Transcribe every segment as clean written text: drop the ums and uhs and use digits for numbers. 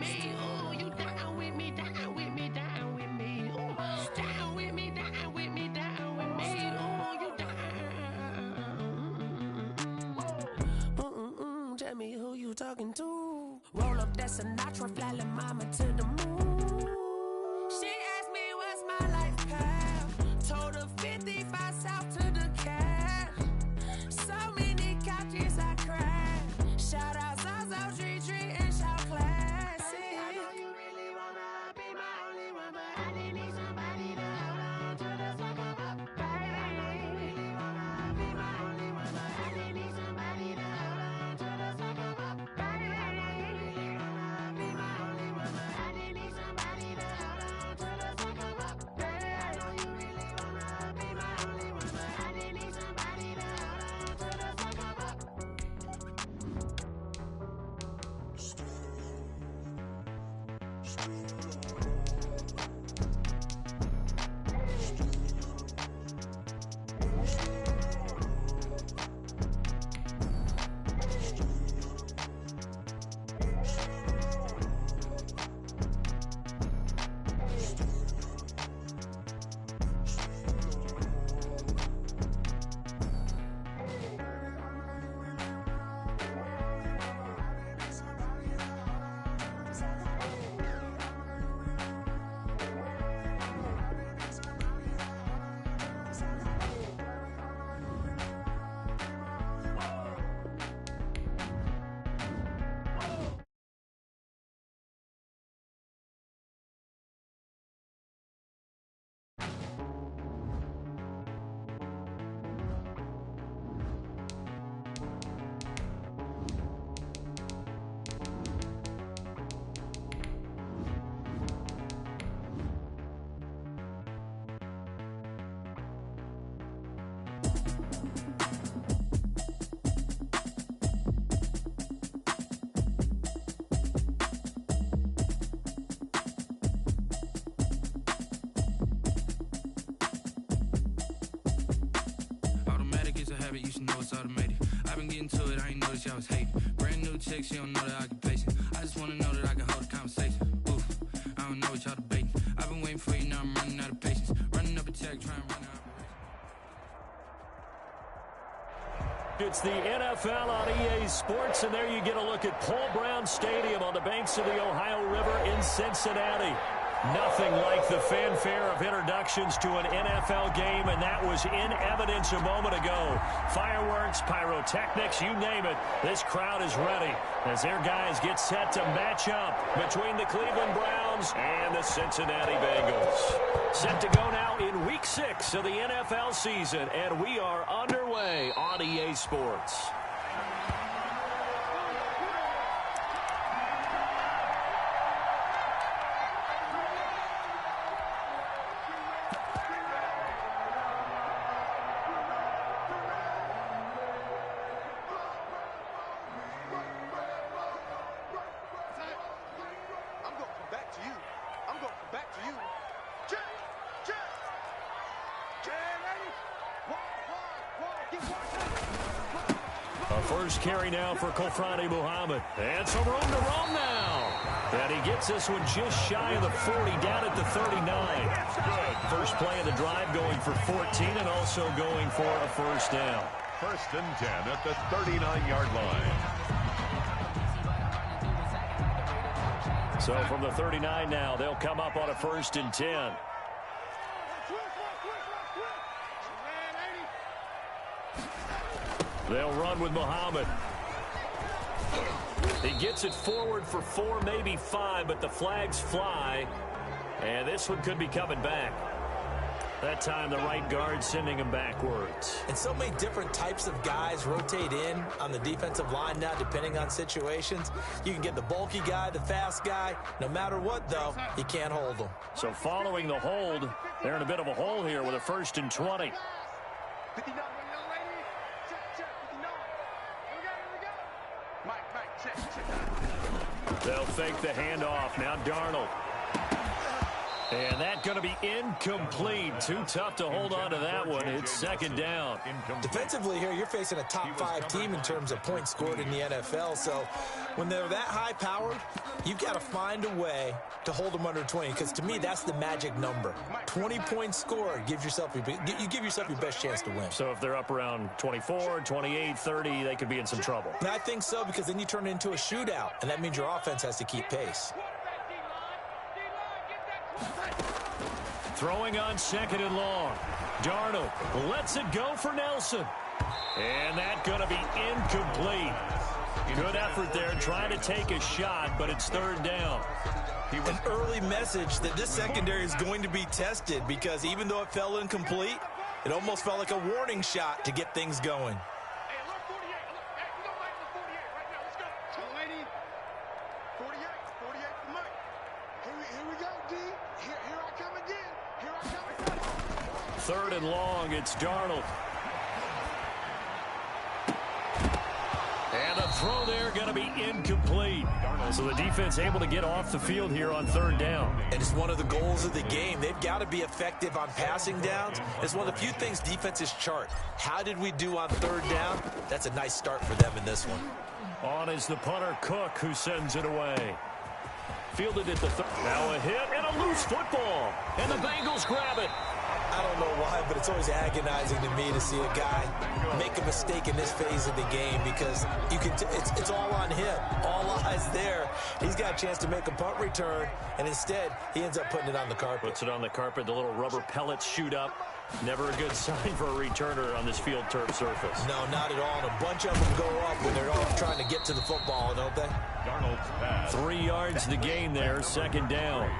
me. Ooh, you down with me, down with me, down with me. Ooh, down with me, down with me, down with me. Ooh, you down. Tell me who you talking to. Roll up that Sinatra, fly la mama to the moon. She asked me what's my life path. Told her 55 south to the cash. So many couches I crashed. Shout out Zazo, Tree, and shout classic. I know you really wanna be my only one, but I didn't need somebody to hold on to the fuck up, baby. I know you really wanna be my only one, but I didn't need somebody to hold on to the fuck up, baby. I know you really wanna be my only one, but I didn't need somebody to hold on to the fuck up, baby. I know you really wanna be my only one, but I didn't need somebody to hold on to the fuck up. You should know it's automated. I've been getting to it, I ain't noticed y'all was hating. Brand new chick, she don't know the occupation. I just wanna know that I can hold a conversation. Oof, I don't know what y'all debating. I've been waiting for you, now I'm running out of patience. Running up a check, trying to run an operation. It's the NFL on EA Sports, and there you get a look at Paul Brown Stadium on the banks of the Ohio River in Cincinnati. Nothing like the fanfare of introductions to an NFL game, and that was in evidence a moment ago. Fireworks, pyrotechnics, you name it. This crowd is ready as their guys get set to match up between the Cleveland Browns and the Cincinnati Bengals. Set to go now in Week 6 of the NFL season, and we are underway on EA Sports. First carry now for Kofrani Muhammad. And some room to roam now. And he gets this one just shy of the 40, down at the 39. Good. First play of the drive going for 14 and also going for a first down. First and 10 at the 39-yard line. So from the 39 now, they'll come up on a first and 10. They'll run with Muhammad. He gets it forward for 4, maybe 5, but the flags fly. And this one could be coming back. That time the right guard sending him backwards. And so many different types of guys rotate in on the defensive line now, depending on situations. You can get the bulky guy, the fast guy. No matter what, though, you can't hold them. So following the hold, they're in a bit of a hole here with a first and 20. They'll fake the handoff. Now Darnold. And that's going to be incomplete. Too tough to hold on to that one. It's second down. Defensively here, you're facing a top-5 team in terms of points scored in the NFL. So when they're that high-powered, you've got to find a way to hold them under 20. Because to me, that's the magic number. 20 points scored, you give yourself your best chance to win. So if they're up around 24, 28, 30, they could be in some trouble. And I think so, because then you turn it into a shootout, and that means your offense has to keep pace. Throwing on second and long. Darnold lets it go for Nelson. And that's going to be incomplete. Good effort there trying to take a shot, but it's third down. An early message that this secondary is going to be tested, because even though it fell incomplete, it almost felt like a warning shot to get things going. Third and long, it's Darnold. And the throw there going to be incomplete. So the defense able to get off the field here on third down. And it's one of the goals of the game. They've got to be effective on passing downs. It's one of the few things defenses chart. How did we do on third down? That's a nice start for them in this one. On is the punter, Cook, who sends it away. Fielded at the third. Now a hit and a loose football. And the Bengals grab it. I don't know why, but it's always agonizing to me to see a guy make a mistake in this phase of the game, because you can it's all on him. All eyes there. He's got a chance to make a punt return, and instead he ends up putting it on the carpet. Puts it on the carpet. The little rubber pellets shoot up. Never a good sign for a returner on this field turf surface. No, not at all. And a bunch of them go up when they're all trying to get to the football, don't they? 3 yards the gain there, second down.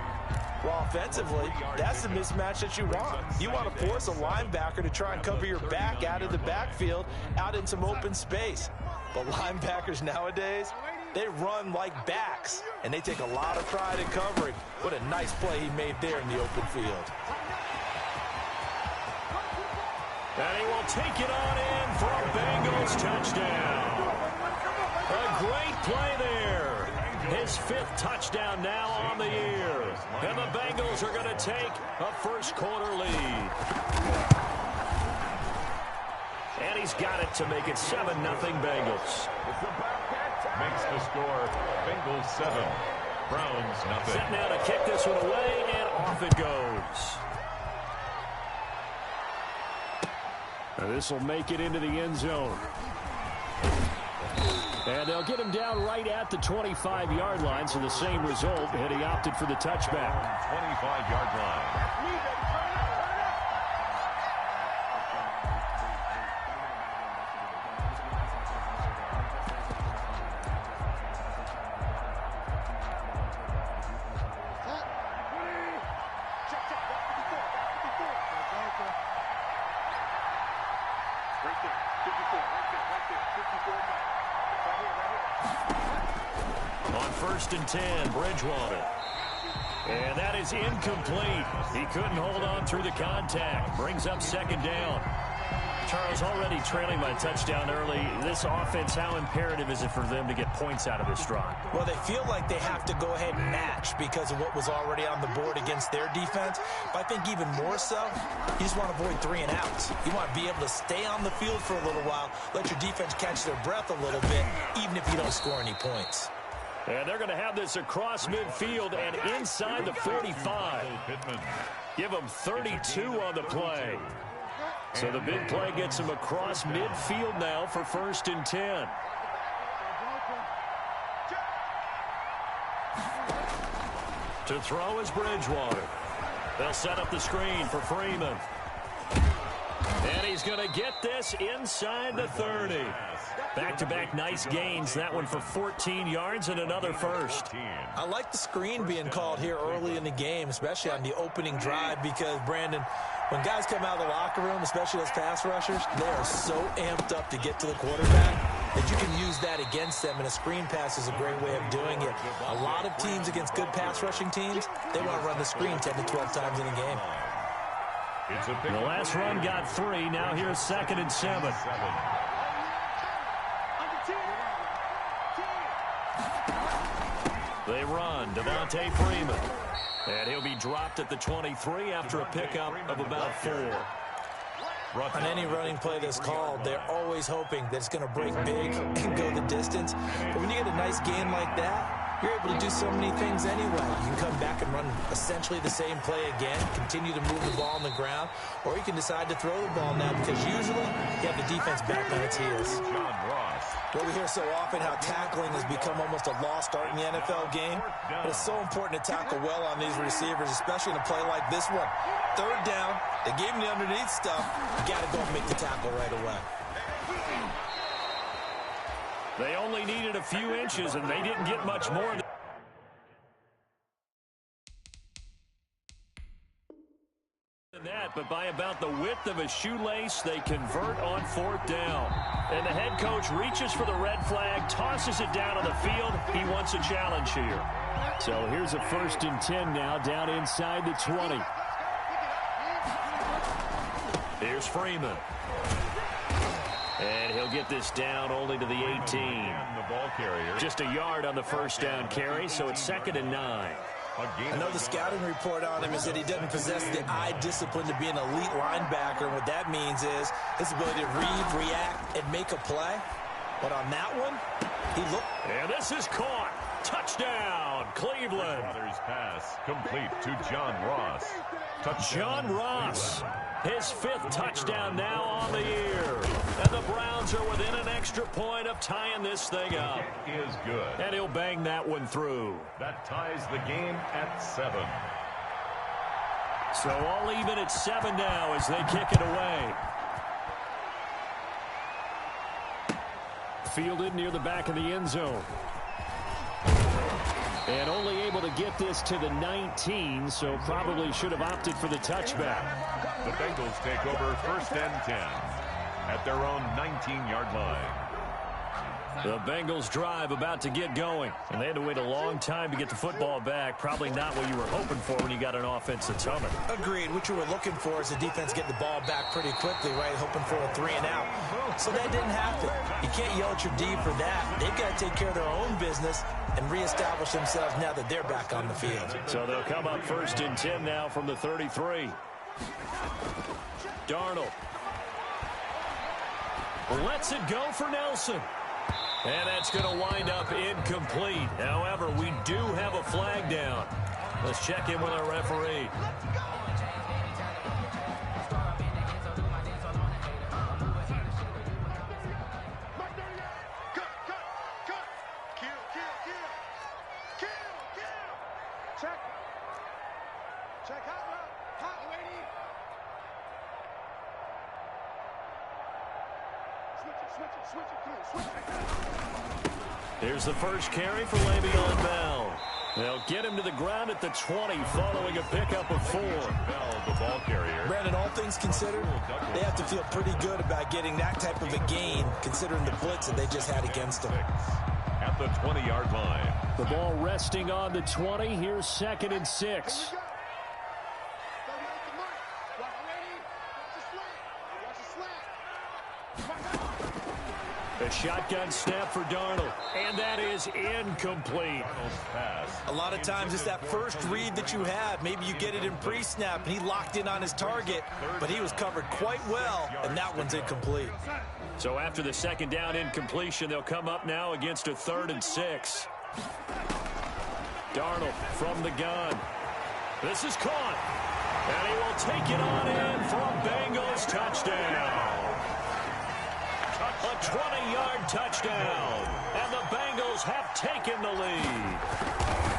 Well, offensively, that's the mismatch that you want. You want to force a linebacker to try and cover your back out of the backfield, out in some open space. But linebackers nowadays, they run like backs, and they take a lot of pride in covering. What a nice play he made there in the open field. And he will take it on in for a Bengals touchdown. A great play there. His 5th touchdown now on the year. And the Bengals are going to take a first-quarter lead. And he's got it to make it 7-0 Bengals. Makes the score Bengals 7, Browns nothing. Set now to kick this one away, and off it goes. Now this will make it into the end zone. And they'll get him down right at the 25-yard line, so the same result, and he opted for the touchback. 25-yard line. On 1st and 10, Bridgewater. And that is incomplete. He couldn't hold on through the contact. Brings up second down. Charles, already trailing by a touchdown early. This offense, how imperative is it for them to get points out of this drive? Well, they feel like they have to go ahead and match because of what was already on the board against their defense. But I think even more so, you just want to avoid 3 and outs. You want to be able to stay on the field for a little while, let your defense catch their breath a little bit, even if you don't score any points. And they're going to have this across midfield and inside the 45. Give them 32 on the play. So the big play gets him across midfield now for 1st and 10. To throw is Bridgewater. They'll set up the screen for Freeman. And he's going to get this inside the 30. Back-to-back nice gains. That one for 14 yards and another first. I like the screen being called here early in the game, especially on the opening drive, because, Brandon, when guys come out of the locker room, especially those pass rushers, they are so amped up to get to the quarterback that you can use that against them, and a screen pass is a great way of doing it. A lot of teams against good pass rushing teams, they want to run the screen 10 to 12 times in a game. The last run got 3. Now here's 2nd and 7. They run. Devontae Freeman. And he'll be dropped at the 23 after a pickup of about 4. On any running play that's called, they're always hoping that it's going to break big and go the distance. But when you get a nice gain like that, you're able to do so many things anyway. You can come back and run essentially the same play again, continue to move the ball on the ground, or you can decide to throw the ball now because usually you have the defense back on its heels. Well, we hear so often how tackling has become almost a lost art in the NFL game, but it's so important to tackle well on these receivers, especially in a play like this one. Third down, they gave him the underneath stuff. You got to go and make the tackle right away. They only needed a few inches, and they didn't get much more than that. But by about the width of a shoelace, they convert on 4th down. And the head coach reaches for the red flag, tosses it down on the field. He wants a challenge here. So here's a 1st and 10 now, down inside the 20. Here's Freeman. And he'll get this down only to the 18. The ball carrier. Just a yard on the 1st down carry, so it's 2nd and 9. I know the scouting report on him is that he doesn't possess the eye discipline to be an elite linebacker, and what that means is his ability to read, react, and make a play. But on that one, he looked. And this is caught. Touchdown, Cleveland. Brothers pass complete to John Ross. John Ross, his 5th touchdown now on the year. And the Browns are within an extra point of tying this thing up. It is good. And he'll bang that one through. That ties the game at 7. So all even at 7 now as they kick it away. Fielded near the back of the end zone. And only able to get this to the 19, so probably should have opted for the touchback. The Bengals take over 1st and 10 at their own 19-yard line. The Bengals drive about to get going, and they had to wait a long time to get the football back. Probably not what you were hoping for when you got an offense that's humming. Agreed. What you were looking for is the defense get the ball back pretty quickly, right? Hoping for a 3 and out. So that didn't happen. You can't yell at your D for that. They've got to take care of their own business and reestablish themselves now that they're back on the field. So they'll come up 1st and 10 now from the 33. Darnold lets it go for Nelson. And that's going to wind up incomplete. However, we do have a flag down. Let's check in with our referee. Here's the first carry for Le'Veon Bell. They'll get him to the ground at the 20 following a pickup of 4. Bell, the ball carrier. Brandon, all things considered, they have to feel pretty good about getting that type of a gain considering the blitz that they just had against them. At the 20-yard line. The ball resting on the 20. Here's 2nd and 6. A shotgun snap for Darnold, and that is incomplete. A lot of times it's that first read that you have. Maybe you get it in pre-snap, and he locked in on his target, but he was covered quite well, and that one's incomplete. So after the 2nd down incompletion, they'll come up now against a 3rd and 6. Darnold from the gun. This is caught, and he will take it on in for a Bengals touchdown. A 20-yard touchdown, and the Bengals have taken the lead.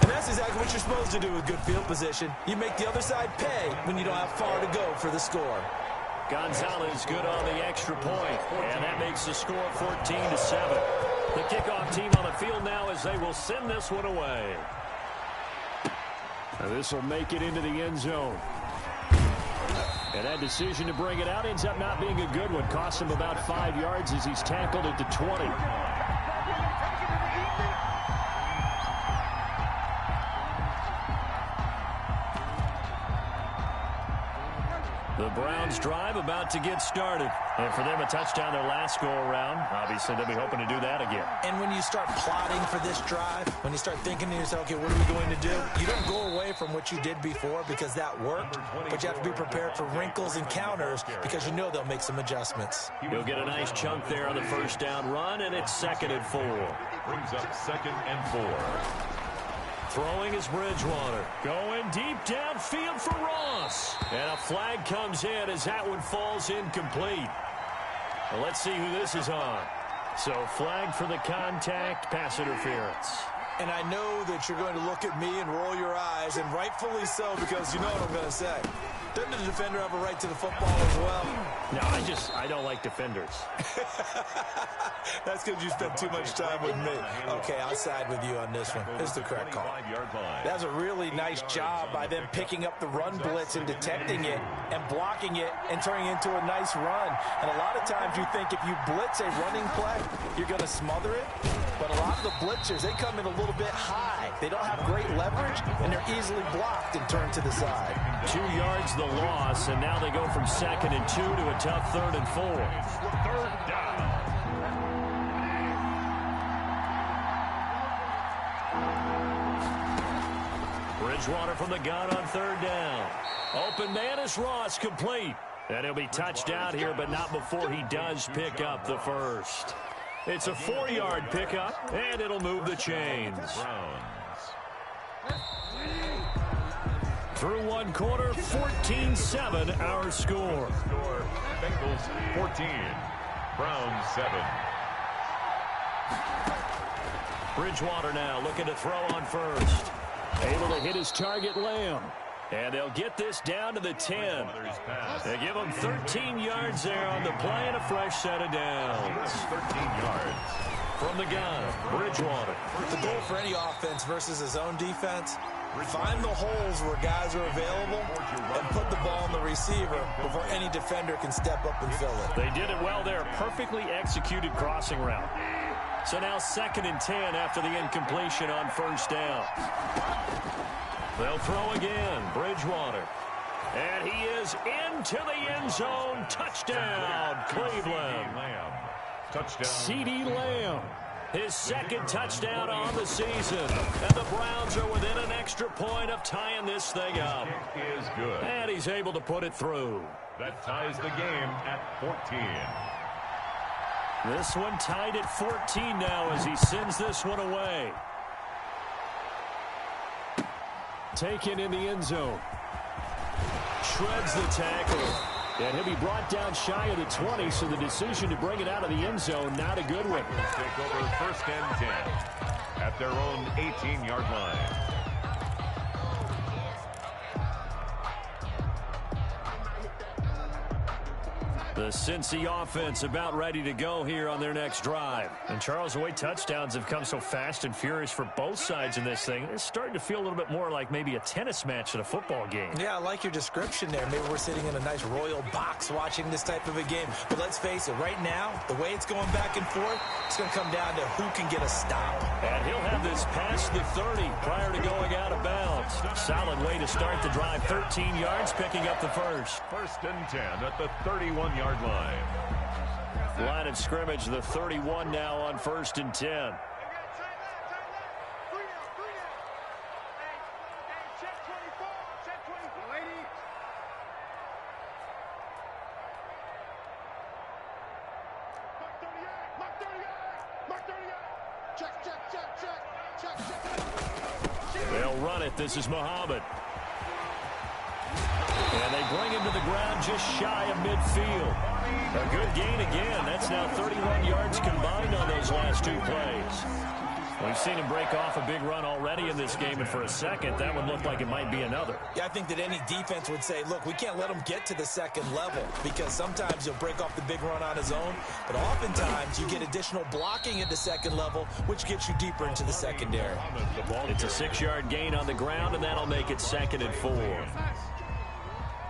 And that's exactly what you're supposed to do with good field position. You make the other side pay when you don't have far to go for the score. Gonzalez good on the extra point, and that makes the score 14-7. The kickoff team on the field now as they will send this one away. Now this will make it into the end zone. And that decision to bring it out ends up not being a good one. Costs him about 5 yards as he's tackled at the 20. The Browns drive about to get started. And for them, a touchdown their last go-around. Obviously, they'll be hoping to do that again. And when you start plotting for this drive, when you start thinking to yourself, okay, what are we going to do? You don't go away from what you did before because that worked, but you have to be prepared for wrinkles and counters because you know they'll make some adjustments. He'll get a nice chunk there on the first down run, and it's 2nd and 4. Brings up 2nd and 4. Throwing is Bridgewater. Going deep downfield for Ross. And a flag comes in as that one falls incomplete. Well, let's see who this is on. So flag for the contact, pass interference. And I know that you're going to look at me and roll your eyes, and rightfully so, because you know what I'm going to say. Doesn't the defender have a right to the football as well? No, I don't like defenders. That's because you spent too much time with me. Okay, I'll side with you on this one. This is the correct call. That was a really nice job by them picking up the run blitz and detecting it and blocking it and turning it into a nice run. And a lot of times you think if you blitz a running play, you're going to smother it. But a lot of the blitzers, they come in a little bit high. They don't have great leverage, and they're easily blocked and turned to the side. 2 yards the loss, and now they go from 2nd and 2 to a tough 3rd and 4. Third down. Bridgewater from the gun on 3rd down. Open man is Ross, complete. And he'll be touched out here, but not before he does pick up the first. It's a 4-yard pickup, and it'll move the chains. Through 1 quarter, 14-7 our score. Bengals 14, Browns 7. Bridgewater now looking to throw on first. Able to hit his target, Lamb. And they'll get this down to the 10. They give him 13 yards there on the play and a fresh set of downs. 13 yards. From the gun, Bridgewater. The goal for any offense versus his own defense, find the holes where guys are available and put the ball on the receiver before any defender can step up and fill it. They did it well there. Perfectly executed crossing route. So now 2nd and 10 after the incompletion on first down. They'll throw again. Bridgewater. And he is into the end zone. Touchdown, Cleveland. Touchdown. CeeDee Lamb. His 2nd touchdown on the season. And the Browns are within an extra point of tying this thing up. It is good. And he's able to put it through. That ties the game at 14. This one tied at 14 now as he sends this one away. Taken in the end zone. Shreds the tackle. And he'll be brought down shy of the 20, so the decision to bring it out of the end zone, not a good one. Take over 1st and 10 at their own 18-yard line. The Cincy offense about ready to go here on their next drive. And Charles, the way touchdowns have come so fast and furious for both sides in this thing, it's starting to feel a little bit more like maybe a tennis match at a football game. Yeah, I like your description there. Maybe we're sitting in a nice royal box watching this type of a game. But let's face it, right now, the way it's going back and forth, it's going to come down to who can get a stop. And he'll have this past the 30 prior to going out of bounds. Solid way to start the drive. 13 yards, picking up the first. 1st and 10 at the 31-yard line. Line of scrimmage, the 31 now on 1st and 10. They'll run it. This is Muhammad. And they bring him to the ground just shy of midfield. A good gain again. That's now 31 yards combined on those last 2 plays. We've seen him break off a big run already in this game, and for a second, that one looked like it might be another. Yeah, I think that any defense would say, look, we can't let him get to the 2nd level because sometimes he'll break off the big run on his own, but oftentimes you get additional blocking at the 2nd level, which gets you deeper into the secondary. It's a 6-yard gain on the ground, and that'll make it 2nd and 4.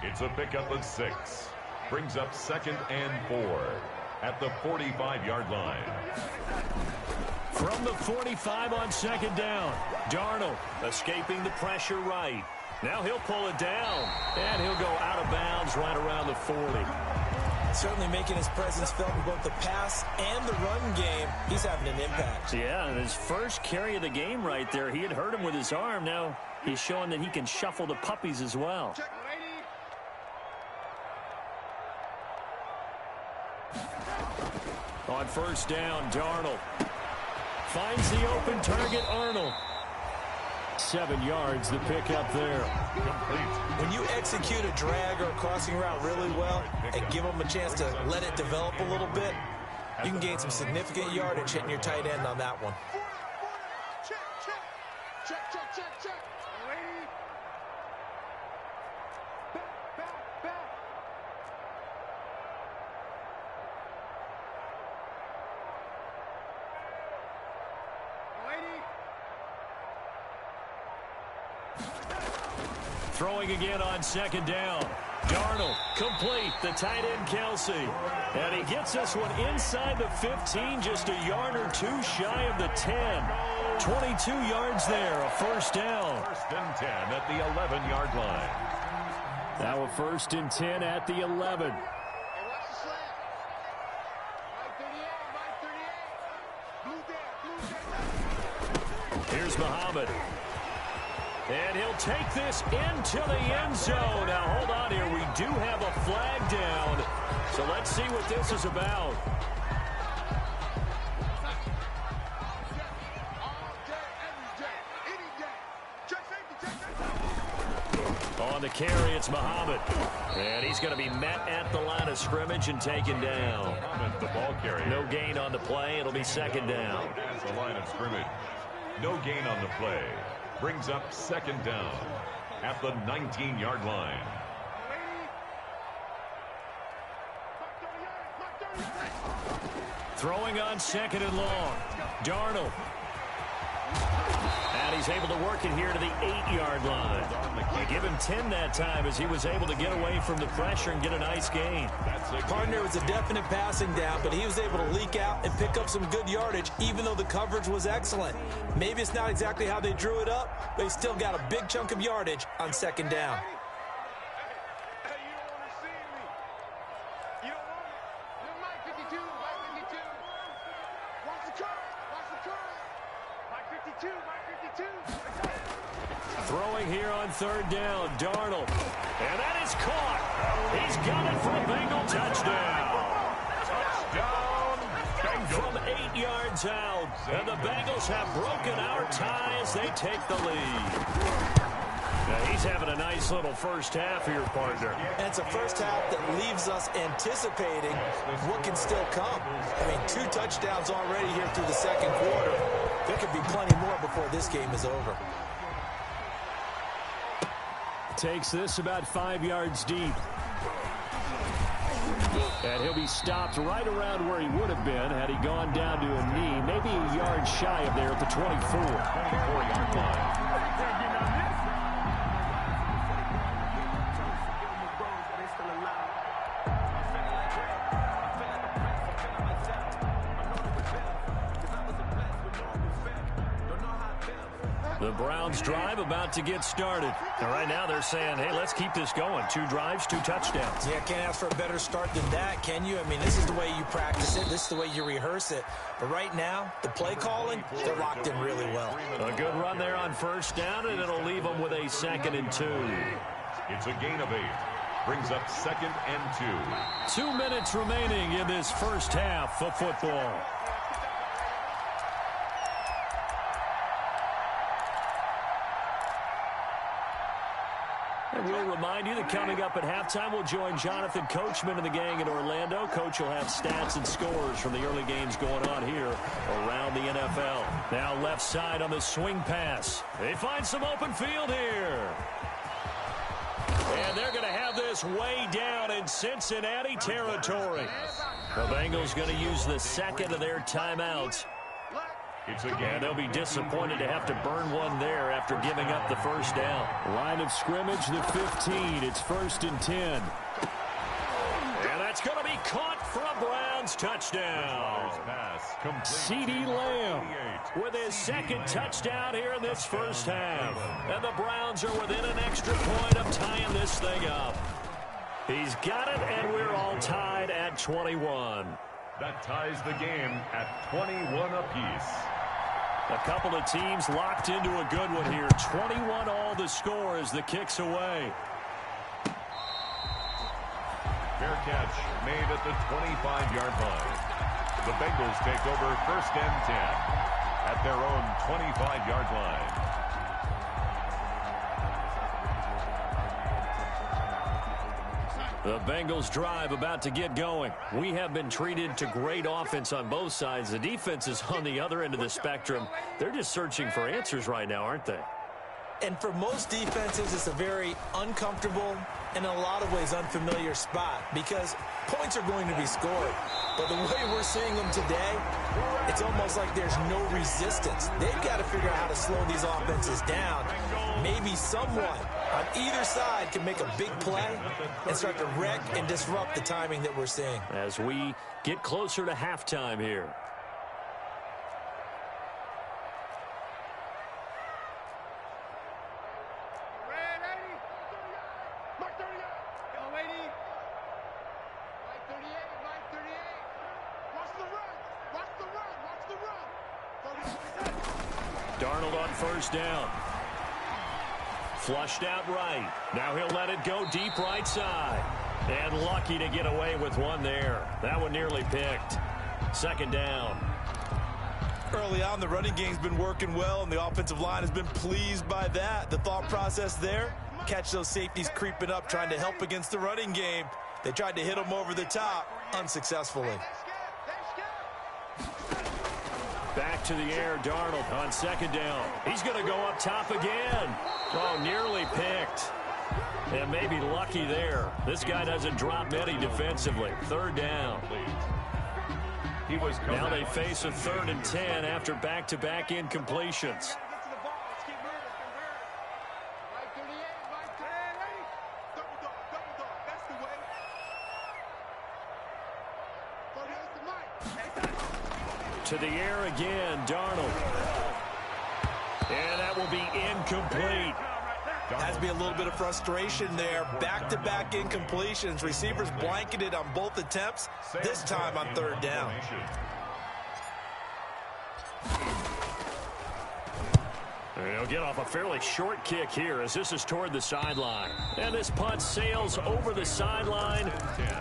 It's a pickup of 6. Brings up 2nd and 4 at the 45-yard line. From the 45 on 2nd down, Darnold escaping the pressure right. Now he'll pull it down, and he'll go out of bounds right around the 40. Certainly making his presence felt in both the pass and the run game. He's having an impact. Yeah, and his first carry of the game right there, he had hurt him with his arm. Now he's showing that he can shuffle the puppies as well. On first down, Darnold finds the open target, Arnold. 7 yards, the pickup there. When you execute a drag or a crossing route really well and give them a chance to let it develop a little bit, you can gain some significant yardage hitting your tight end on that one. Throwing again on second down. Darnold, complete, the tight end Kelsey. And he gets this one inside the 15, just a yard or two shy of the 10. 22 yards there, a first down. First and 10 at the 11-yard line. Now a first and 10 at the 11. Here's Muhammad. And he'll take this into the end zone. Now, hold on here. We do have a flag down. So let's see what this is about. On the carry, it's Muhammad. And he's going to be met at the line of scrimmage and taken down. The ball carrier. No gain on the play. It'll be second down. At the line of scrimmage. No gain on the play. Brings up second down at the 19-yard line. Throwing on second and long. Darnold. And he's able to work it here to the 8-yard line. They give him 10 that time as he was able to get away from the pressure and get a nice gain. Partner was a definite passing down, but he was able to leak out and pick up some good yardage, even though the coverage was excellent. Maybe it's not exactly how they drew it up, but he still got a big chunk of yardage on second down. Throwing here on third down, Darnold. And that is caught. He's got it for a Bengal touchdown. From 8 yards out. And the Bengals have broken our tie as they take the lead. Now he's having a nice little first half here, partner. And it's a first half that leaves us anticipating what can still come. I mean, 2 touchdowns already here through the second quarter. There could be plenty more before this game is over. Takes this about 5 yards deep. And he'll be stopped right around where he would have been had he gone down to a knee, maybe a yard shy of there at the 24-yard line. The Browns drive about to get started. And right now they're saying, hey, let's keep this going. 2 drives, 2 touchdowns. Yeah, can't ask for a better start than that, can you? I mean, this is the way you practice it. This is the way you rehearse it. But right now, the play calling, they're locked in really well. A good run there on first down, and it'll leave them with a 2nd and 2. It's a gain of 8. Brings up 2nd and 2. 2 minutes remaining in this first half of football. And we'll remind you that coming up at halftime, we'll join Jonathan Coachman and the gang in Orlando. Coach will have stats and scores from the early games going on here around the NFL. Now left side on the swing pass. They find some open field here. And they're going to have this way down in Cincinnati territory. The Bengals going to use the 2nd of their timeouts. And they'll be disappointed to have to burn one there after giving up the first down. Line of scrimmage, the 15. It's 1st and 10. And that's going to be caught for a Browns touchdown. CeeDee Lamb with his second touchdown here in this first half. And the Browns are within an extra point of tying this thing up. He's got it, and we're all tied at 21. That ties the game at 21 apiece. A couple of teams locked into a good one here. 21 all the score as the kick's away. Fair catch made at the 25-yard line. The Bengals take over 1st and 10 at their own 25-yard line. The Bengals drive about to get going. We have been treated to great offense on both sides. The defense is on the other end of the spectrum. They're just searching for answers right now, aren't they? And for most defenses, it's a very uncomfortable and in a lot of ways unfamiliar spot because points are going to be scored. But the way we're seeing them today, it's almost like there's no resistance. They've got to figure out how to slow these offenses down. Maybe someone on either side can make a big play and start to wreck and disrupt the timing that we're seeing. As we get closer to halftime here. Darnold on first down. Flushed out right. Now he'll let it go deep right side. And lucky to get away with one there. That one nearly picked. 2nd down. Early on, the running game's been working well, and the offensive line has been pleased by that. The thought process there, catch those safeties creeping up, trying to help against the running game. They tried to hit them over the top, unsuccessfully. Back to the air, Darnold on 2nd down. He's going to go up top again. Oh, nearly picked. And maybe lucky there. This guy doesn't drop many defensively. 3rd down. Now they face a 3rd and 10 after back-to-back incompletions. To the air again, Darnold. And that will be incomplete. Has to be a little bit of frustration there. Back-to-back incompletions. Receivers blanketed on both attempts, this time on 3rd down. And he'll get off a fairly short kick here as this is toward the sideline. And this punt sails over the sideline.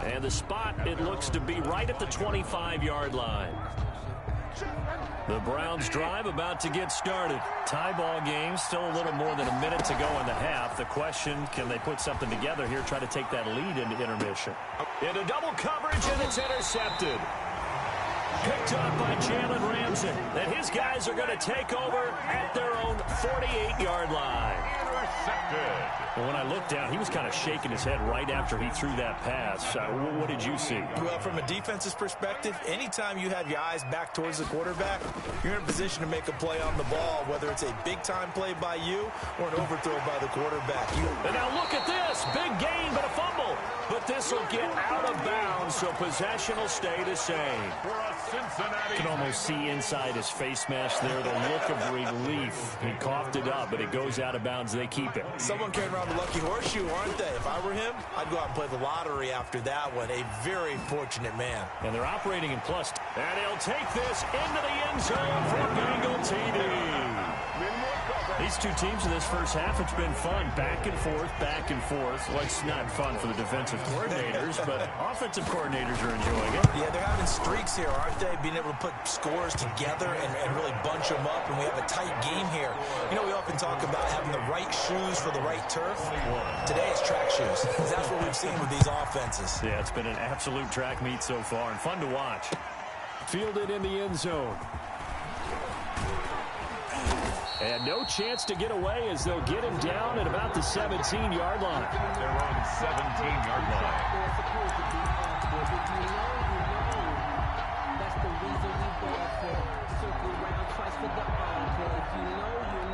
And the spot, it looks to be right at the 25-yard line. The Browns drive about to get started. Tie ball game, still a little more than a minute to go in the half. The question, can they put something together here, try to take that lead into intermission? Into double coverage, and it's intercepted. Picked up by Jalen Ramsey. And his guys are going to take over at their own 48-yard line. Well, when I looked down, he was kind of shaking his head right after he threw that pass. What did you see? Well, from a defense's perspective, anytime you have your eyes back towards the quarterback, you're in a position to make a play on the ball, whether it's a big-time play by you or an overthrow by the quarterback. And now look at this. Big gain, but a fumble. But this will get out of bounds, so possession will stay the same. You can almost see inside his face mask there the look of relief. He coughed it up, but it goes out of bounds. They keep it. Someone carrying around the lucky horseshoe, aren't they? If I were him, I'd go out and play the lottery after that one. A very fortunate man. And they're operating in plus. And he'll take this into the end zone for Bengal TD. These two teams in this first half, it's been fun. Back and forth, back and forth. Well, it's not fun for the defensive coordinators, but offensive coordinators are enjoying it. Yeah, they're having streaks here, aren't they? Being able to put scores together and really bunch them up, and we have a tight game here. You know, we often talk about having the right shoes for the right turf. Today it's track shoes. That's what we've seen with these offenses. Yeah, it's been an absolute track meet so far, and fun to watch. Fielded in the end zone. And no chance to get away as they'll get him down at about the 17-yard line. They're on the 17-yard line. That's the reason we go for circle round twice for the encore. If you know, you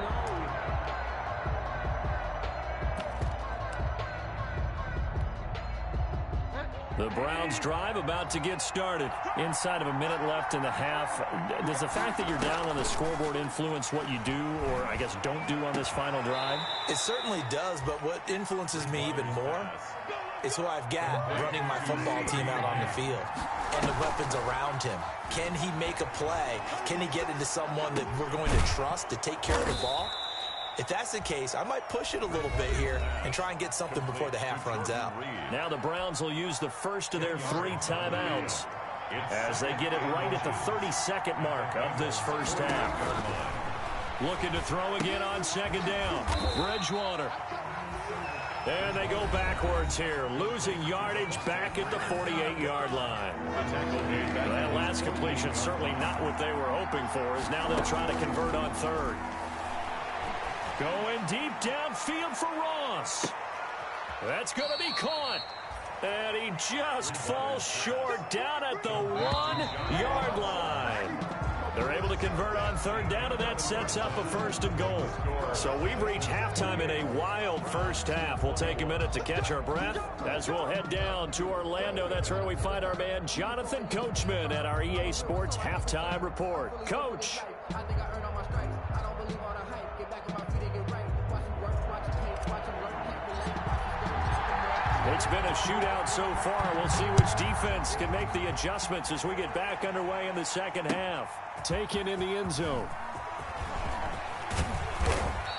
know. The Browns drive about to get started. Inside of a minute left in the half. Does the fact that you're down on the scoreboard influence what you do, or I guess don't do on this final drive? It certainly does, but what influences me even more is who I've got running my football team out on the field and the weapons around him. Can he make a play? Can he get into someone that we're going to trust to take care of the ball? If that's the case, I might push it a little bit here and try and get something before the half runs out. Now the Browns will use the first of their 3 timeouts as they get it right at the 30-second mark of this first half. Looking to throw again on second down. Bridgewater. And they go backwards here, losing yardage back at the 48-yard line. That last completion certainly not what they were hoping for, as now they'll try to convert on third. Going deep downfield for Ross. That's going to be caught. And he just falls short down at the 1-yard line. They're able to convert on third down, and that sets up a first and goal. So we've reached halftime in a wild first half. We'll take a minute to catch our breath as we'll head down to Orlando. That's where we find our man Jonathan Coachman at our EA Sports Halftime Report. Coach. It's been a shootout so far. We'll see which defense can make the adjustments as we get back underway in the second half. Taken in the end zone.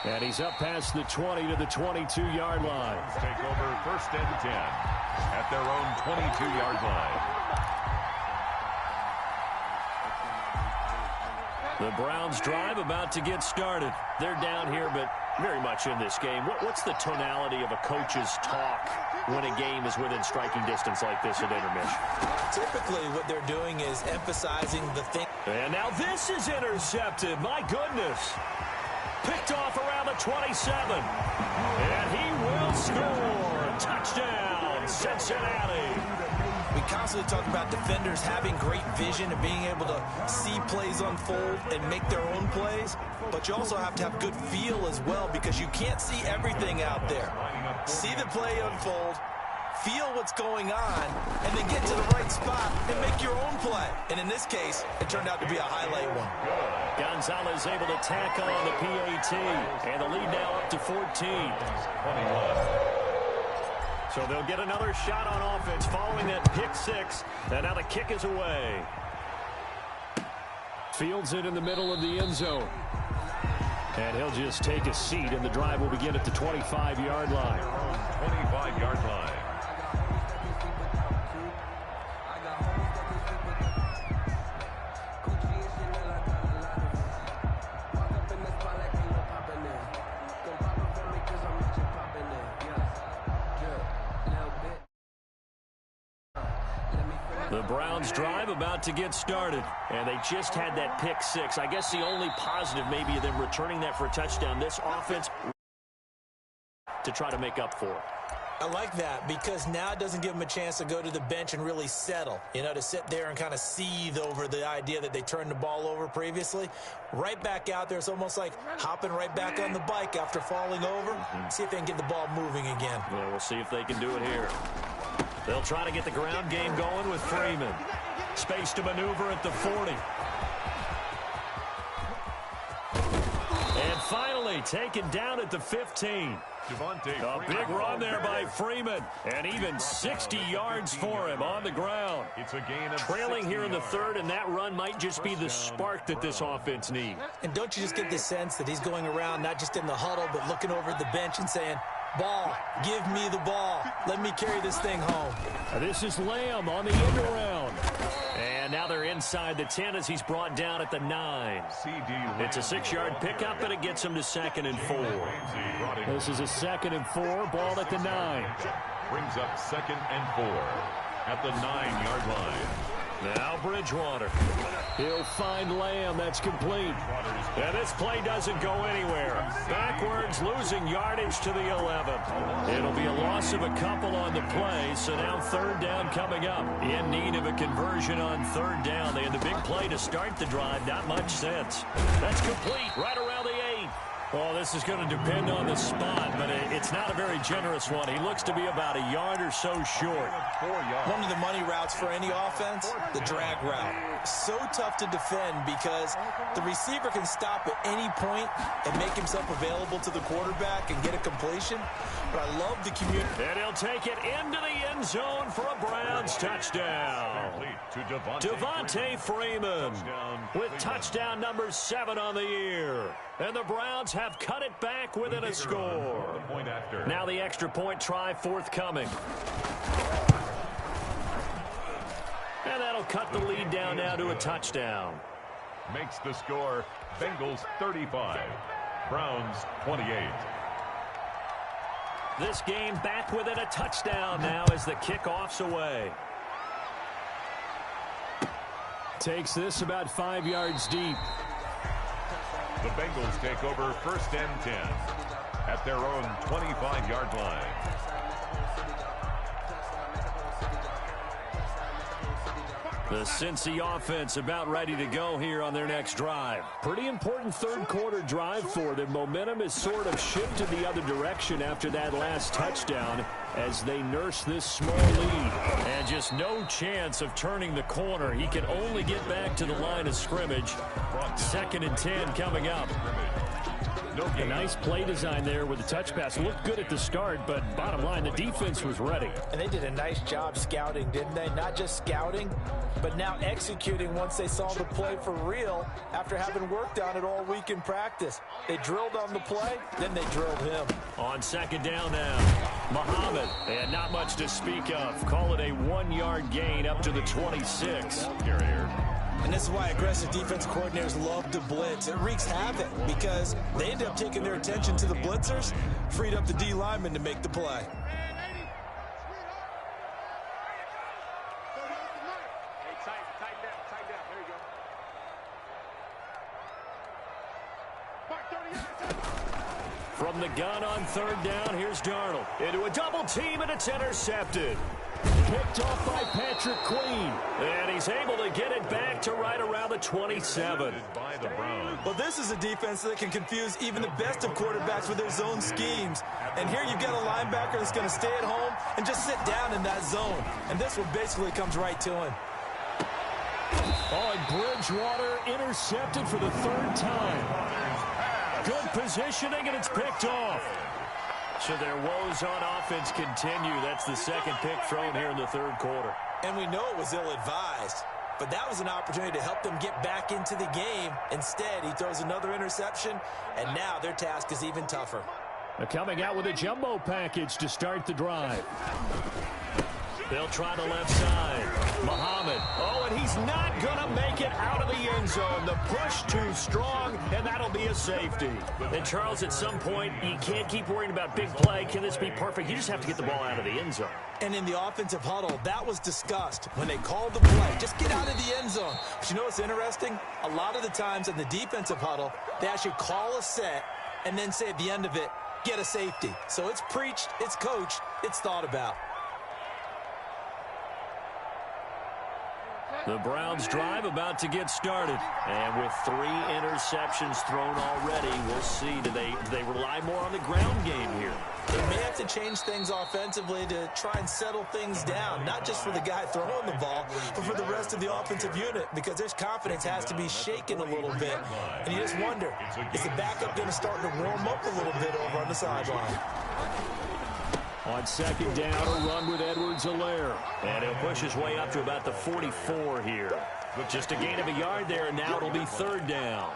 And he's up past the 20 to the 22-yard line. Take over first and 10 at their own 22-yard line. The Browns drive about to get started. They're down here, but very much in this game. What's the tonality of a coach's talk when a game is within striking distance like this at intermission? Typically, what they're doing is emphasizing the thing. And now this is intercepted. My goodness. Picked off around the 27. And he will score. Touchdown, Cincinnati. We constantly talk about defenders having great vision and being able to see plays unfold and make their own plays. But you also have to have good feel as well, because you can't see everything out there. See the play unfold, feel what's going on, and then get to the right spot and make your own play. And in this case, it turned out to be a highlight one. Gonzalez able to tackle on the PAT, and the lead now up to 14. 21. So they'll get another shot on offense following that pick six, and now the kick is away. Fields it in the middle of the end zone. And he'll just take a seat, and the drive will begin at the 25-yard line. 25-yard line. The Browns drive about to get started, and they just had that pick six. I guess the only positive maybe of them returning that for a touchdown. This offense to try to make up for it. I like that, because now it doesn't give them a chance to go to the bench and really settle, to sit there and kind of seethe over the idea that they turned the ball over previously. Right back out there, it's almost like hopping right back on the bike after falling over. See if they can get the ball moving again. Yeah, we'll see if they can do it here. They'll try to get the ground game going with Freeman. Space to maneuver at the 40. And finally taken down at the 15. A big run there by Freeman, and even 60 yards for him on the ground. It's a gain of trailing here in the third, and that run might just be the spark that this offense needs. And don't you just get the sense that he's going around not just in the huddle, but looking over at the bench and saying, ball, give me the ball. Let me carry this thing home. This is Lamb on the end around. And now they're inside the 10 as he's brought down at the 9. It's a 6-yard pickup, and it gets him to 2nd and 4. This is a 2nd and 4, ball at the 9. Brings up 2nd and 4 at the 9-yard line. Now Bridgewater. He'll find Lamb. That's complete. And this play doesn't go anywhere. Backwards, losing yardage to the 11. It'll be a loss of a couple on the play, so now third down coming up. In need of a conversion on third down. They had the big play to start the drive. Not much sense. That's complete right around the 8. Well, this is going to depend on the spot, but it's It's not a very generous one. He looks to be about a yard or so short. One of the money routes for any offense, the drag route. So tough to defend because the receiver can stop at any point and make himself available to the quarterback and get a completion. But I love the community. And he'll take it into the end zone for a Browns touchdown. Devontae Freeman with touchdown number 7 on the year. And the Browns have cut it back within a score. Now the extra point try forthcoming. And that'll cut the lead down now to a touchdown. Makes the score Bengals 35, Browns 28. This game back within a touchdown now as the kickoff's away. Takes this about 5 yards deep. The Bengals take over 1st and 10 at their own 25-yard line. The Cincy offense about ready to go here on their next drive. Pretty important third quarter drive for them. Momentum is sort of shifted the other direction after that last touchdown as they nurse this small lead. And just no chance of turning the corner. He can only get back to the line of scrimmage. 2nd and 10 coming up. A nice play design there with the touch pass. Looked good at the start, but bottom line, the defense was ready. And they did a nice job scouting, didn't they? Not just scouting, but now executing once they saw the play for real after having worked on it all week in practice. They drilled on the play, then they drilled him. On 2nd down now, Muhammad, and not much to speak of. Call it a 1-yard gain up to the 26. And this is why aggressive defense coordinators love to blitz. It wreaks havoc because they end up taking their attention to the blitzers, freed up the D lineman to make the play. From the gun on 3rd down, here's Darnold. Into a double team, and it's intercepted. Picked off by Patrick Queen. And he's able to get it back to right around the 27. Well, this is a defense that can confuse even the best of quarterbacks with their zone schemes. And here you've got a linebacker that's going to stay at home and just sit down in that zone. And this one basically comes right to him. Oh, and Bridgewater intercepted for the 3rd time. Good positioning, and it's picked off. So their woes on offense continue. That's the 2nd pick thrown here in the 3rd quarter. And we know it was ill-advised, but that was an opportunity to help them get back into the game. Instead, he throws another interception, and now their task is even tougher. They're coming out with a jumbo package to start the drive. They'll try the left side. Muhammad. Oh, and he's not going to make it out of the end zone. The push too strong, and that'll be a safety. And, Charles, at some point, you can't keep worrying about big play. Can this be perfect? You just have to get the ball out of the end zone. And in the offensive huddle, that was discussed when they called the play. Just get out of the end zone. But you know what's interesting? A lot of the times in the defensive huddle, they actually call a set and then say at the end of it, get a safety. So it's preached, it's coached, it's thought about. The Browns drive about to get started. And with 3 interceptions thrown already, we'll see. Do they rely more on the ground game here? They may have to change things offensively to try and settle things down, not just for the guy throwing the ball, but for the rest of the offensive unit, because their confidence has to be shaken a little bit. And you just wonder, is the backup going to start to warm up a little bit over on the sideline? On 2nd down, a run with Edwards-Helaire. And he'll push his way up to about the 44 here. Just a gain of a yard there, and now it'll be 3rd down.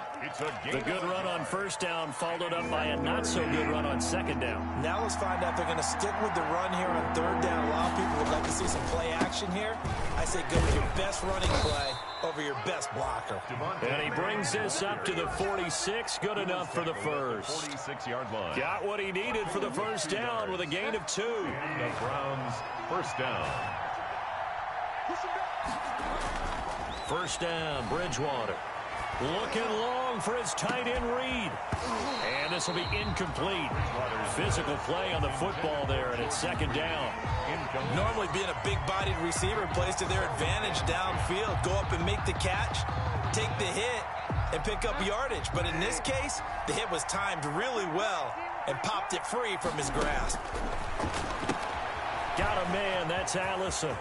The good run on 1st down followed up by a not-so-good run on 2nd down. Now let's find out if they're going to stick with the run here on 3rd down. A lot of people would like to see some play action here. I say go with your best running play over your best blocker. And he brings this up to the 46. Good enough for the first. 46-yard line. Got what he needed for the 1st down with a gain of 2. The Browns 1st down. 1st down, Bridgewater. Looking long for his tight end read. And this will be incomplete. Physical play on the football there, and it's 2nd down. Normally being a big-bodied receiver plays to their advantage downfield. Go up and make the catch, take the hit, and pick up yardage. But in this case, the hit was timed really well, and popped it free from his grasp. Got a man, that's Allison.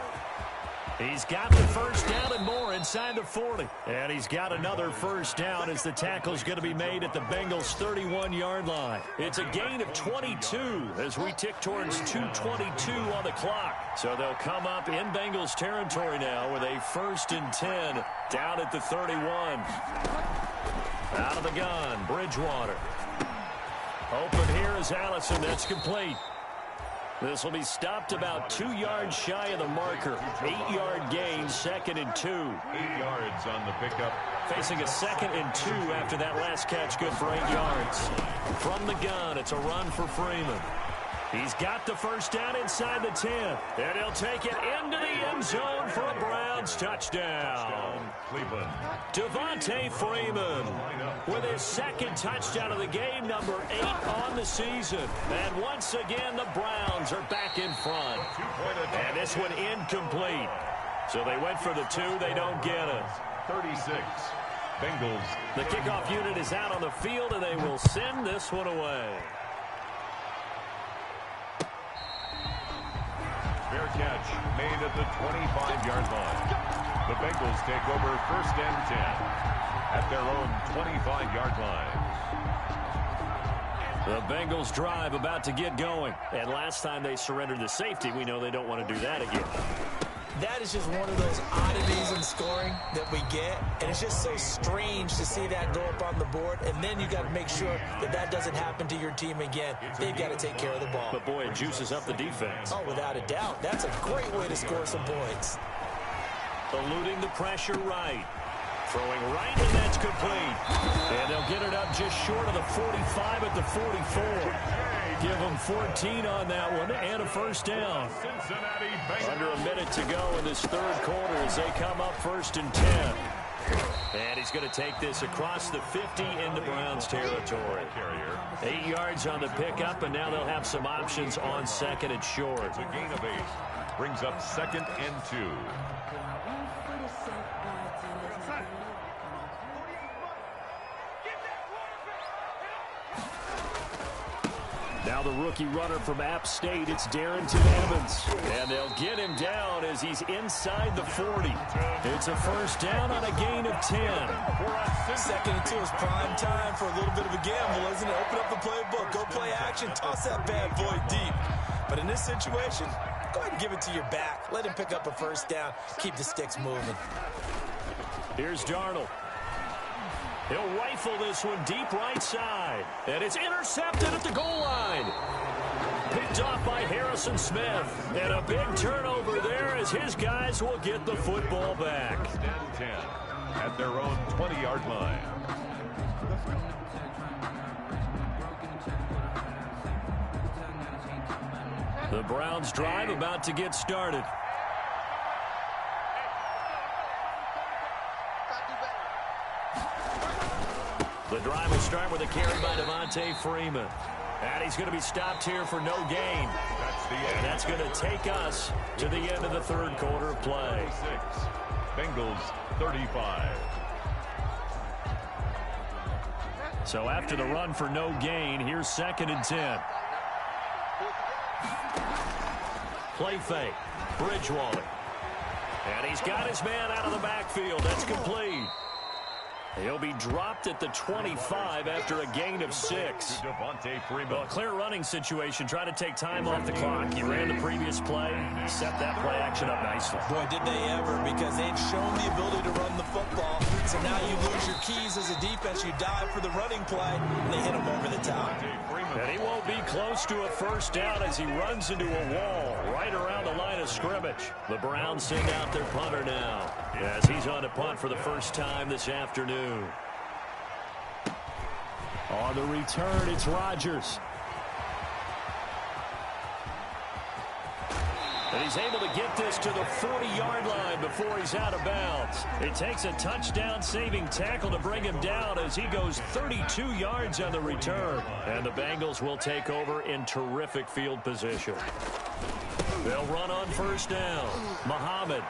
He's got the first down and more inside the 40. And he's got another first down as the tackle's going to be made at the Bengals' 31-yard line. It's a gain of 22 as we tick towards 2:22 on the clock. So they'll come up in Bengals territory now with a 1st and 10 down at the 31. Out of the gun, Bridgewater. Open here is Allison. That's complete. This will be stopped about 2 yards shy of the marker. 8-yard gain, 2nd and 2. 8 yards on the pickup. Facing a 2nd and 2 after that last catch, good for 8 yards. From the gun, it's a run for Freeman. He's got the first down inside the 10. And he'll take it into the end zone for a Browns touchdown. Cleveland. Devontae Freeman with his 2nd touchdown of the game, number 8 on the season. And once again, the Browns are back in front. And this one incomplete. So they went for the 2. They don't get it. 36. Bengals. The kickoff unit is out on the field, and they will send this one away. Fair catch made at the 25-yard line. The Bengals take over 1st and 10 at their own 25-yard line. The Bengals drive about to get going. And last time they surrendered the safety, we know they don't want to do that again. That is just one of those oddities in scoring that we get, and it's just so strange to see that go up on the board, and then you got to make sure that that doesn't happen to your team again. They've got to take care of the ball. But boy, it juices up the defense. Oh, without a doubt. That's a great way to score some points. Eluding the pressure right. Throwing right, and that's complete. And they'll get it up just short of the 45 at the 44. Give them 14 on that one and a first down. Under a minute to go in this 3rd quarter as they come up 1st and 10. And he's going to take this across the 50 into Browns territory. 8 yards on the pickup, and now they'll have some options on 2nd and short. It's a gain of 8. Brings up 2nd and 2. Now the rookie runner from App State, it's Darrington Evans. And they'll get him down as he's inside the 40. It's a first down on a gain of 10. 2nd and 2 is prime time for a little bit of a gamble, isn't it? Open up the playbook, go play action, toss that bad boy deep. But in this situation, go ahead and give it to your back. Let him pick up a first down. Keep the sticks moving. Here's Darnold. He'll rifle this one deep right side. And it's intercepted at the goal line. Picked off by Harrison Smith. And a big turnover there as his guys will get the football back. 10 at their own 20-yard line. The Browns drive about to get started. The drive will start with a carry by Devontae Freeman. And he's going to be stopped here for no gain. That's the end. And that's going to take us to the end of the 3rd quarter of play. 36. Bengals 35. So after the run for no gain, here's 2nd and 10. Play fake. Bridgewater. And he's got his man out of the backfield. That's complete. He'll be dropped at the 25 after a gain of 6. Devontae Freeman. Well, a clear running situation. Try to take time off the clock. You ran the previous play. Set that play action up nicely. Boy, did they ever, because they've shown the ability to run the football. So now you lose your keys as a defense. You dive for the running play, and they hit him over the top. And he won't be close to a first down as he runs into a wall right around the line of scrimmage. The Browns send out their punter now as he's on to punt for the first time this afternoon. On the return, it's Rodgers. And he's able to get this to the 40-yard line before he's out of bounds. It takes a touchdown-saving tackle to bring him down as he goes 32 yards on the return. And the Bengals will take over in terrific field position. They'll run on first down. Muhammad.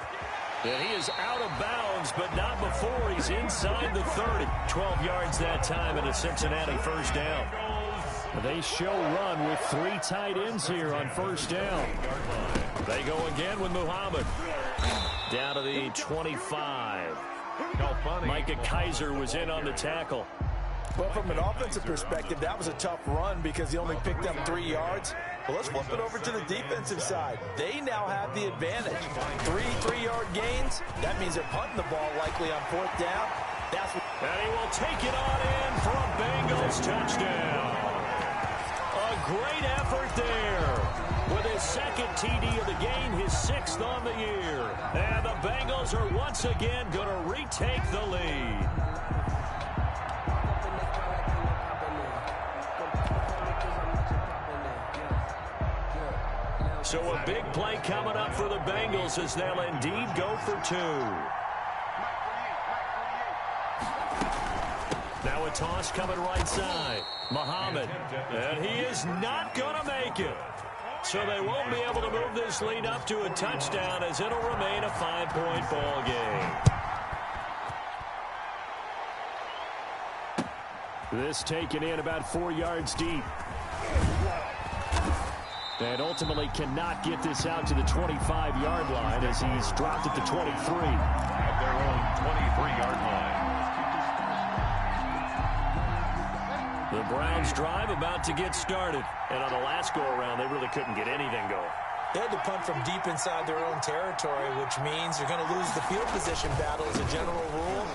And he is out of bounds, but not before he's inside the 30. 12 yards that time and a Cincinnati first down. They show run with 3 tight ends here on first down. They go again with Muhammad. Down to the 25. Micah Kaiser was in on the tackle. But from an offensive perspective, that was a tough run because he only picked up 3 yards. Well, let's flip it over to the defensive side. They now have the advantage. 3 3-yard gains. That means they're punting the ball likely on 4th down. And he will take it on in for a Bengals touchdown. A great effort there. With his 2nd TD of the game, his 6th on the year. And the Bengals are once again going to retake the lead. So a big play coming up for the Bengals as they'll indeed go for 2. Now a toss coming right side. Muhammad. And he is not going to make it. So they won't be able to move this lead up to a touchdown as it'll remain a 5-point ball game. This taken in about 4 yards deep. And ultimately cannot get this out to the 25-yard line as he's dropped at the 23. At their own 23-yard line. The Browns drive about to get started. And on the last go-around, they really couldn't get anything going. They had to punt from deep inside their own territory, which means you're going to lose the field position battle as a general rule.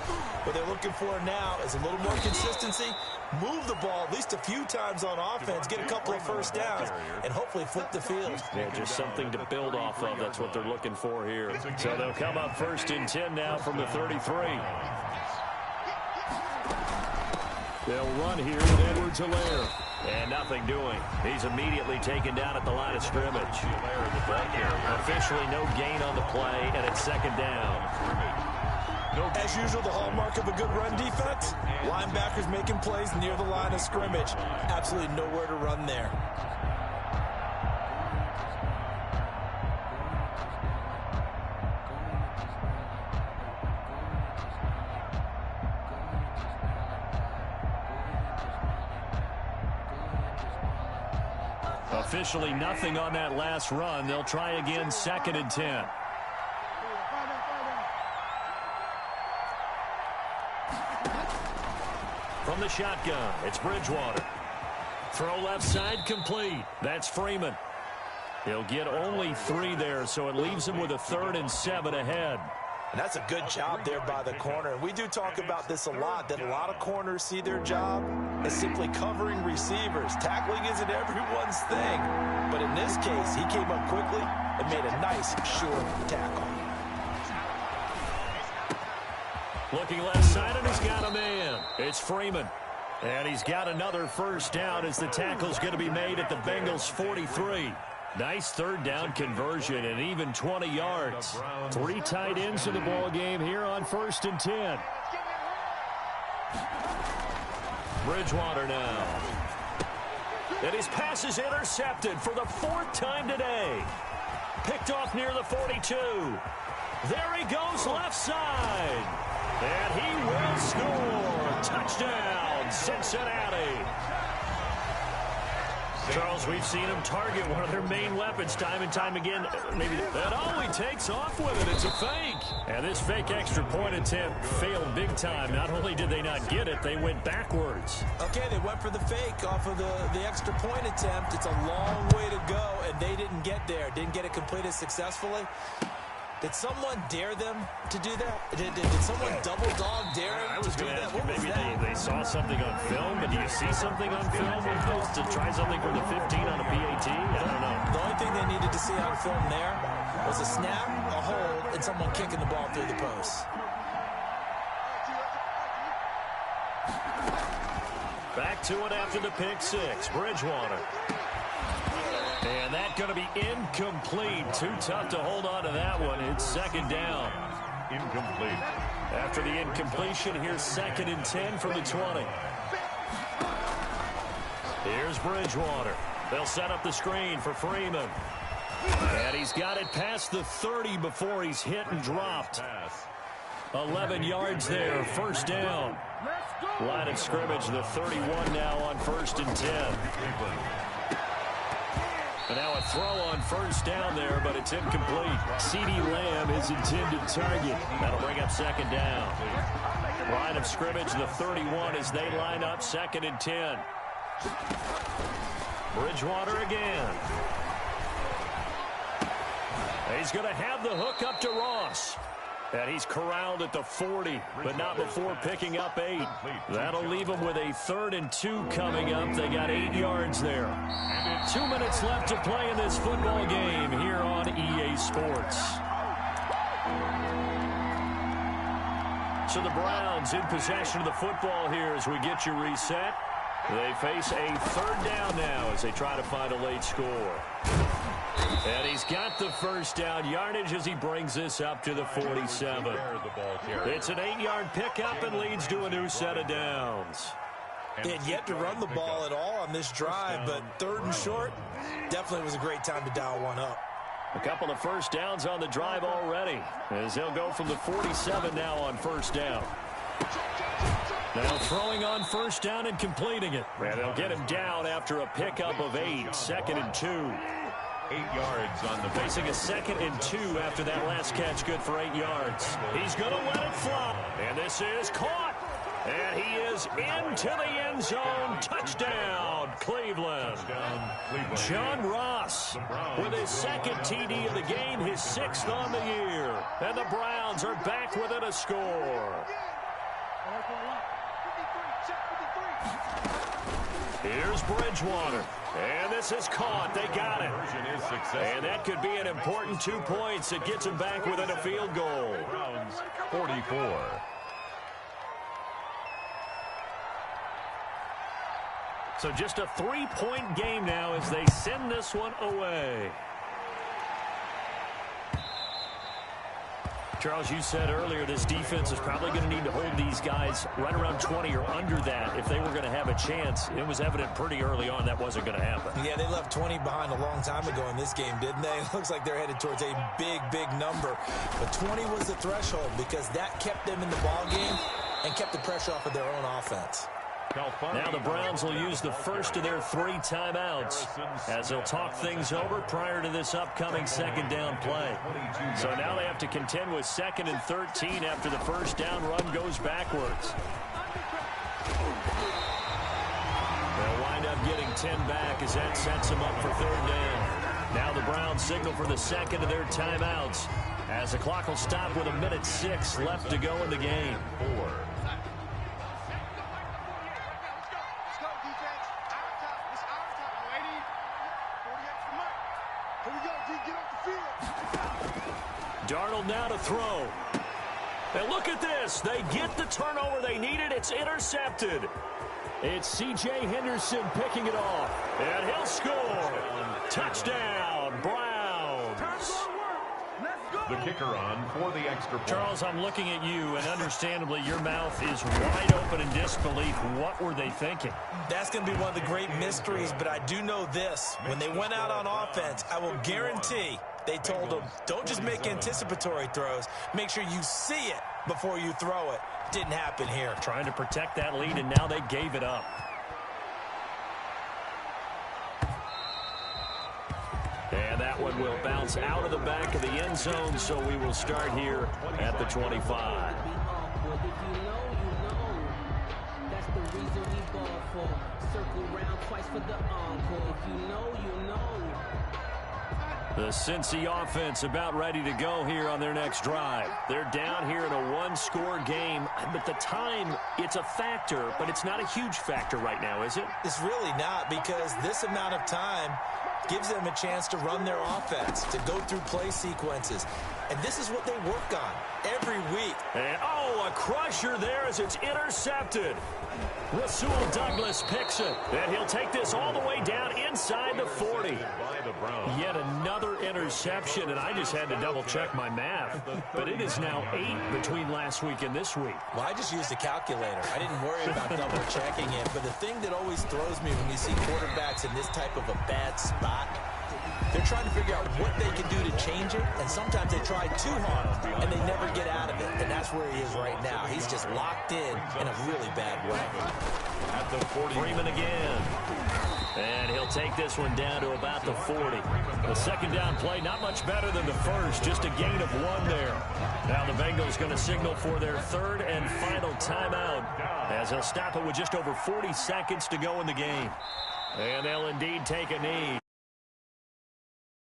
What they're looking for now is a little more consistency, move the ball at least a few times on offense, get a couple of first downs, and hopefully flip the field. Yeah, just something to build off of. That's what they're looking for here. So they'll come up 1st and 10 now from the 33. They'll run here with Edwards-Helaire. And nothing doing. He's immediately taken down at the line of scrimmage. Officially no gain on the play, and it's 2nd down. As usual, the hallmark of a good run defense, linebackers making plays near the line of scrimmage. Absolutely nowhere to run there. Officially nothing on that last run. They'll try again 2nd and 10. From the shotgun, it's Bridgewater. Throw left side complete. That's Freeman. He'll get only 3 there, so it leaves him with a 3rd and 7 ahead. And that's a good job there by the corner. And we do talk about this a lot, that a lot of corners see their job as simply covering receivers. Tackling isn't everyone's thing. But in this case, he came up quickly and made a nice, short tackle. Looking left side, and he's got a man. It's Freeman. And he's got another first down as the tackle's going to be made at the Bengals' 43. Nice 3rd down conversion and even 20 yards. 3 tight ends in the ball game here on 1st and 10. Bridgewater now. And his pass is intercepted for the 4th time today. Picked off near the 42. There he goes left side. And he will score. Touchdown, Cincinnati. Charles, we've seen him target one of their main weapons time and time again. Maybe that all he takes off with it. It's a fake. And this fake extra point attempt failed big time. Not only did they not get it, they went backwards. Okay, they went for the fake off of the extra point attempt. It's a long way to go, and they didn't get there. Didn't get it completed successfully. Did someone dare them to do that? Did someone double dog dare them to do that? What was maybe that? they saw something on film, but do you see something on film to try something from the 15 on a PAT? I don't know. The only thing they needed to see on film there was a snap, a hold, and someone kicking the ball through the post. Back to it after the pick 6. Bridgewater. And that's going to be incomplete. Too tough to hold on to that one. It's 2nd down. Incomplete. After the incompletion, here's 2nd and 10 from the 20. Here's Bridgewater. They'll set up the screen for Freeman. And he's got it past the 30 before he's hit and dropped. 11 yards there, first down. Line of scrimmage, the 31 now on 1st and 10. And now a throw on first down there, but it's incomplete. CeeDee Lamb is intended target. That'll bring up 2nd down. Line of scrimmage, the 31 as they line up 2nd and 10. Bridgewater again. He's going to have the hook up to Ross. And he's corralled at the 40, but not before picking up 8. That'll leave him with a 3rd and 2 coming up. They got 8 yards there. 2 minutes left to play in this football game here on EA Sports. So the Browns in possession of the football here as we get you reset. They face a 3rd down now as they try to find a late score. And he's got the first down yardage as he brings this up to the 47. It's an 8-yard pickup and leads to a new set of downs. They had yet to run the ball at all on this drive, but 3rd and short definitely was a great time to dial one up. A couple of first downs on the drive already as they'll go from the 47 now on 1st down. Now throwing on 1st down and completing it. And they'll get him down after a pickup of 8, 2nd and 2. 8 yards on the facing a 2nd and 2 after that last catch, good for 8 yards. He's going to let it fly. And this is caught. And he is into the end zone. Touchdown, Cleveland. John Ross with his 2nd TD of the game, his 6th on the year. And the Browns are back within a score. Here's Bridgewater. And this is caught. They got it. And that could be an important 2 points. It gets them back within a field goal. Browns 44. So just a 3-point game now as they send this one away. Charles, you said earlier this defense is probably going to need to hold these guys right around 20 or under that if they were going to have a chance. It was evident pretty early on that wasn't going to happen. Yeah, they left 20 behind a long time ago in this game, didn't they? It looks like they're headed towards a big, big number. But 20 was the threshold because that kept them in the ball game and kept the pressure off of their own offense. Now the Browns will use the first of their 3 timeouts as they'll talk things over prior to this upcoming 2nd down play. So now they have to contend with 2nd and 13 after the first down run goes backwards. They'll wind up getting 10 back as that sets them up for 3rd down. Now the Browns signal for the 2nd of their timeouts as the clock will stop with 1:06 left to go in the game. 4. Darnold now to throw. And look at this. They get the turnover they needed. It's intercepted. It's C.J. Henderson picking it off. And he'll score. Touchdown, Browns. The kicker on for the extra point. Charles, I'm looking at you, and understandably, your mouth is wide open in disbelief. What were they thinking? That's going to be one of the great mysteries, but I do know this. When they went out on offense, I will guarantee they told them, don't just make anticipatory throws. Make sure you see it before you throw it. Didn't happen here. Trying to protect that lead, and now they gave it up. And that one will bounce out of the back of the end zone, so we will start here at the 25. That's the reason we ball for. Circle round twice for the encore. If you know, you know. The Cincy offense about ready to go here on their next drive. They're down here in a 1-score game, but the time, it's a factor, but it's not a huge factor right now, is it? It's really not, because this amount of time gives them a chance to run their offense, to go through play sequences. And this is what they work on every week. And, oh, a crusher there as it's intercepted. Rasul Douglas picks it. And he'll take this all the way down inside the 40. Yet another interception, and I just had to double-check my math. But it is now 8 between last week and this week. Well, I just used a calculator. I didn't worry about double-checking it. But the thing that always throws me when you see quarterbacks in this type of a bad spot, they're trying to figure out what they can do to change it, and sometimes they try too hard, and they never get out of it, and that's where he is right now. He's just locked in a really bad way. At the 40. Freeman again. And he'll take this one down to about the 40. The second down play, not much better than the first, just a gain of 1 there. Now the Bengals going to signal for their third and final timeout, as they'll stop it with just over 40 seconds to go in the game. And they'll indeed take a knee.